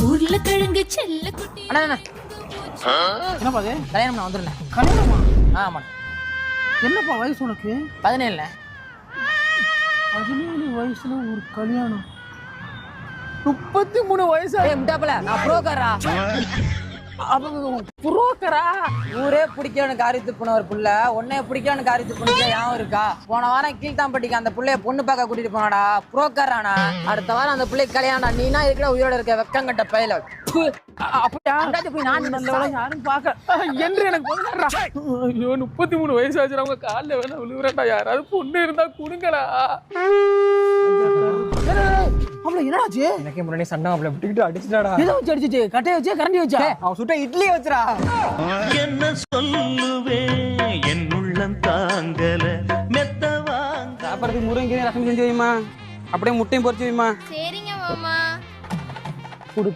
உருளைக்கிழங்கு செல்ல குட்டி. அண்ணா என்னப்பா அது? கல்யாணம் நான் வந்துடுறேன். கல்யாணமா? ஆமா. என்னப்பா வயசு உனக்கு? 17. 17 வயசுல ஒரு கல்யாணம். 33 வயசு. ஏய் முட்டாப்பல, நான் புரோக்கரா. புரோக்கரா? ஊரே பிடிக்கணும்னு காரியத்து போன ஒரு புள்ள உன்னைய பிடிக்கணும்னு காரியத்து போனது ஞாபகம் இருக்கா? போன வாரம் கீழ்த்தாம்பட்டிக்கு அந்த புள்ளைய பொண்ணு பார்க்க கூட்டிட்டு போனாடா. புரோக்கரானா? அடுத்த வாரம் அந்த பிள்ளைக்கு கல்யாணம். நீனா இருக்கிற உயிரோட இருக்க வெக்கங்கட்ட பையல. அப்படியா? போய் நான் நல்ல வேளை யாரும் பார்க்க என்று எனக்கு பொண்ணு. ஐயோ 33 வயசு ஆச்சு. அவங்க காலில் வேணா விழுவுறேன்டா. யாராவது பொண்ணு இருந்தா கொடுங்கடா. அவளை என்னடாச்சு? எனக்கே முன்னாடி சண்டை அவளை விட்டுக்கிட்டு அடிச்சுட்டாடா. எதை வச்சு அடிச்சிச்சு? கட்டையை வச்சு கரண்டி வச்சா? அவன் சுட்ட இட்லி வச்சுடா. என்ன சொல்லுவே என் உள்ளம் தாங்கல மெத்தவா. சாப்பிட்றதுக்கு முருங்கை ரசம் செஞ்சு வைமா, அப்படியே முட்டையும் பொரிச்சு வைமா. சரிங்க மாமா. கொடு.